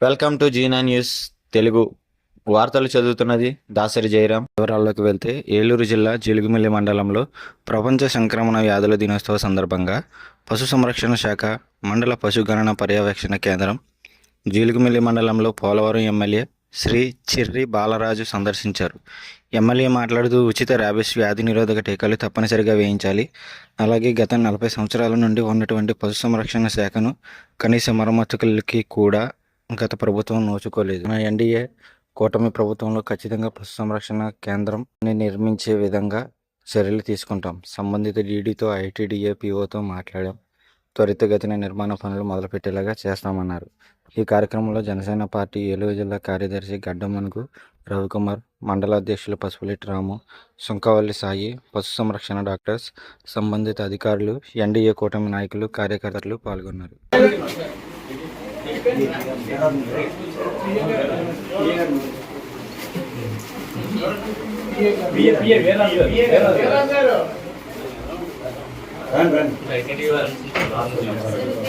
Welcome to Jena news Telugu. వార్తలు చదువుతున్నది దాసరి జయరాం. వివరాల్లోకి వెళ్తే, ఏలూరు జిల్లా జీలుగుమిల్లి మండలంలో ప్రపంచ సంక్రమణ వ్యాధుల దినోత్సవ సందర్భంగా పశు సంరక్షణ శాఖ మండల పశుగణన పర్యవేక్షణ కేంద్రం జీలుగుమిల్లి మండలంలో పోలవరం ఎమ్మెల్యే శ్రీ చిర్రి బాలరాజు సందర్శించారు. ఎమ్మెల్యే మాట్లాడుతూ, ఉచిత ర్యాబిస్ వ్యాధి నిరోధక టీకాలు తప్పనిసరిగా వేయించాలి. అలాగే గత 40 సంవత్సరాల నుండి ఉన్నటువంటి పశు సంరక్షణ శాఖను కనీస మరమ్మతులకి కూడా గత ప్రభుత్వం నోచుకోలేదు. మన ఎన్డీఏ కూటమి ప్రభుత్వంలో ఖచ్చితంగా పశు సంరక్షణ కేంద్రం నిర్మించే విధంగా చర్యలు తీసుకుంటాం. సంబంధిత డీడీతో, ఐటీడీఏ పీఓతో మాట్లాడాం. త్వరితగతిన నిర్మాణ పనులు మొదలుపెట్టేలాగా చేస్తామన్నారు. ఈ కార్యక్రమంలో జనసేన పార్టీ ఏలూరు జిల్లా కార్యదర్శి గడ్డమనుగు రవికుమార్, మండల అధ్యక్షులు పసుపులేటి రాము, సుంకవల్లి సాయి, పశు సంరక్షణ డాక్టర్స్, సంబంధిత అధికారులు, ఎన్డీఏ కూటమి నాయకులు, కార్యకర్తలు పాల్గొన్నారు.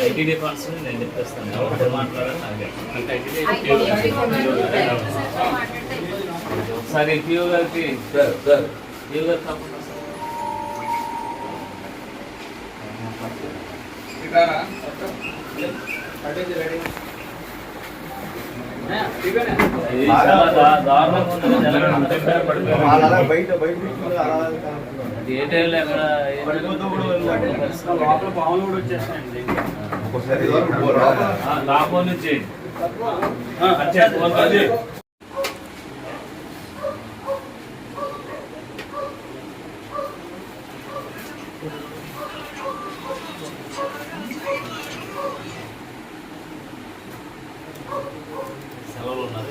ఐటీడీ ఫండ్స్ నేను చెప్పేస్తాను. ఒకసారి పిఓ గారికి తప్పకుండా ఏ టైంలో ఎక్కడ పాములు కూడా వచ్చేస్తాయండి. లాభం నుంచి సెలవులు ఉన్నారు.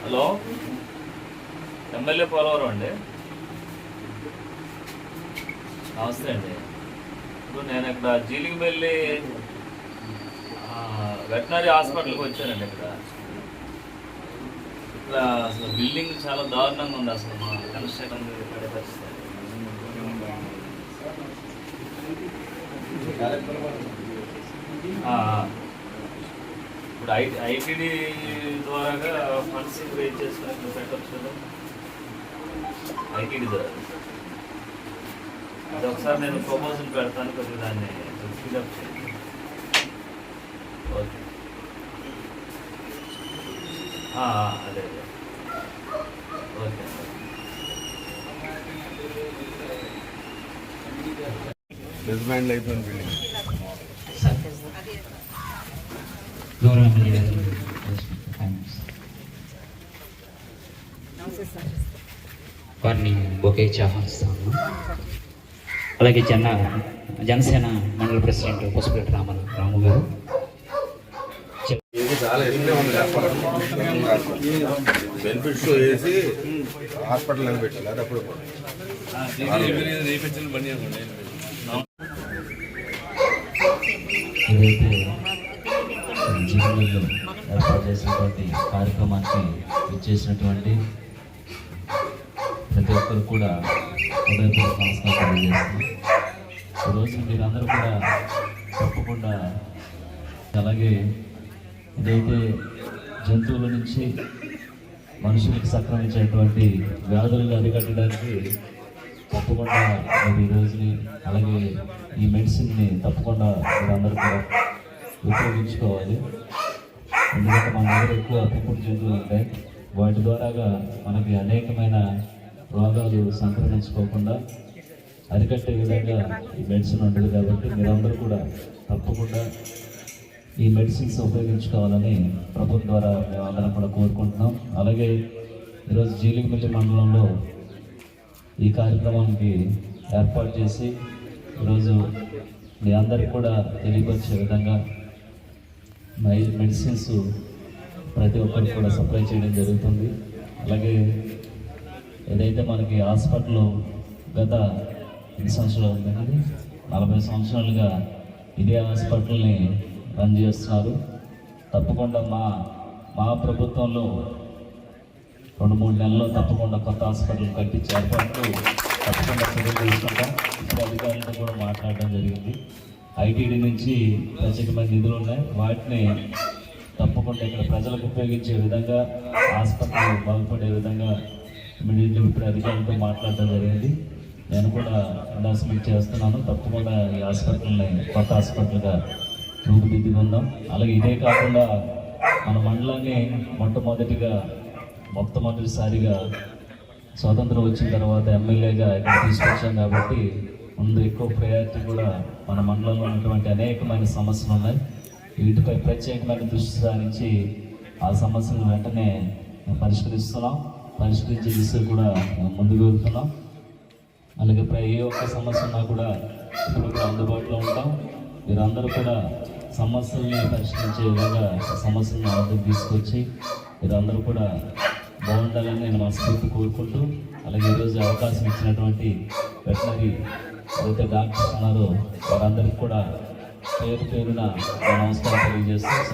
హలో, ఎమ్మెల్యే పోలవరం అండి. నమస్తే అండి. ఇప్పుడు నేను ఇక్కడ జీలిగిమెల్లి వెటనరీ హాస్పిటల్కి వచ్చానండి. ఇక్కడ అసలు బిల్డింగ్ చాలా దారుణంగా ఉంది. అసలు మా కన్స్ట్రక్షన్ పడే పరిస్థితి. ఇప్పుడు ఐటీడీ ద్వారాగా ఫండ్స్ రేజ్ చేసుకుని పెట్టచ్చు కదా, ఐటీడీ ద్వారా. అది ఒకసారి నేను ప్రపోజల్ పెడతాను, కొద్దిగా దాన్ని ఫిల్అప్ చేయండి. ఓకే, అదే ఓకే. బేస్మెంట్ అయిపోయింది బిల్డింగ్. వారిని బొకే ఆహ్వానిస్తాము. అలాగే జనసేన మండల ప్రెసిడెంట్ పసుపులేటి రాము గారు. చాలా ఎక్కువే ఉంది. బెనిఫిట్స్ వేసి హాస్పిటల్ అని పెట్టాలి. అది అప్పుడు ఏదైతే జీవనంలో ఏర్పాటు చేసినటువంటి కార్యక్రమానికి ఇచ్చేసినటువంటి ప్రతి ఒక్కరు కూడా హృదయపూర్వక నమస్కారం తెలియజేస్తున్నాం. ఈరోజు మీరందరూ కూడా తప్పకుండా, అలాగే ఇదైతే జంతువుల నుంచి మనుషులకు సంక్రమించేటువంటి వ్యాధులను అరికట్టడానికి తప్పకుండా మీరు ఈ రోజుని, అలాగే ఈ మెడిసిన్ని తప్పకుండా మీరందరూ కూడా ఉపయోగించుకోవాలి. ఎందుకంటే మన దగ్గర ఎక్కువ పెంపుడు జంతువులు ఉంటాయి. వాటి ద్వారాగా మనకి అనేకమైన రోగాలు సంక్రమించుకోకుండా అరికట్టే విధంగా ఈ మెడిసిన్ ఉంటుంది. కాబట్టి మీరందరూ కూడా తప్పకుండా ఈ మెడిసిన్స్ ఉపయోగించుకోవాలని ప్రభుత్వం ద్వారా మేమందరం కూడా కోరుకుంటున్నాం. అలాగే ఈరోజు జీలిగిమిల్లి మండలంలో ఈ కార్యక్రమానికి ఏర్పాటు చేసి ఈరోజు మీ అందరికీ కూడా తెలియపరిచే విధంగా మెడిసిన్స్ ప్రతి ఒక్కరికి కూడా సప్లై చేయడం జరుగుతుంది. అలాగే ఏదైతే మనకి హాస్పిటల్ గత ఎన్ని సంవత్సరాలు ఉందండి, 40 సంవత్సరాలుగా ఇదే హాస్పిటల్ని రన్ చేస్తున్నారు. తప్పకుండా మా ప్రభుత్వంలో 2-3 నెలల్లో తప్పకుండా కొత్త హాస్పిటల్ కట్టించే ఏర్పాట్లు తప్పకుండా చర్యలు తీసుకుంటాం. ఇప్పుడు అధికారులతో కూడా మాట్లాడడం జరిగింది. ఐటీడీ నుంచి ప్రత్యేకమైన నిధులు ఉన్నాయి, వాటిని తప్పకుండా ఇక్కడ ప్రజలకు ఉపయోగించే విధంగా, ఆసుపత్రి బాగుపడే విధంగా ఇమీడియట్లీ ఇప్పుడు అధికారులతో మాట్లాడడం జరిగింది. నేను కూడా అనౌన్స్మెంట్ చేస్తున్నాను, తప్పకుండా ఈ హాస్పిటల్ని కొత్త హాస్పిటల్గా రూపుదిద్దుకుందాం. అలాగే ఇదే కాకుండా మన మండలాన్ని మొట్టమొదటిసారిగా స్వాతంత్రం వచ్చిన తర్వాత ఎమ్మెల్యేగా ఇక్కడ తీసుకొచ్చాం కాబట్టి ముందు ఎక్కువ ప్రయారిటీ కూడా మన మండలంలో ఉన్నటువంటి అనేకమైన సమస్యలు ఉన్నాయి. వీటిపై ప్రత్యేకమైన దృష్టి సారించి ఆ సమస్యలను వెంటనే పరిష్కరించే దిశగా కూడా ముందుకు వెళ్తున్నాం. అలాగే ఏ ఒక్క సమస్య ఉన్నా కూడా ఇప్పుడు కూడా అందుబాటులో ఉంటాం. మీరందరూ కూడా సమస్యల్ని పరిష్కరించే విధంగా సమస్యలను అందరికి తీసుకొచ్చి మీరందరూ కూడా బాగుండాలని నేను మనస్ఫూర్తి కోరుకుంటూ, అలాగే ఈరోజు అవకాశం ఇచ్చినటువంటి వెటనరీ ఏదైతే డాక్టర్స్ ఉన్నారో వారందరికీ కూడా పేరున నమస్కారం తెలియజేస్తూ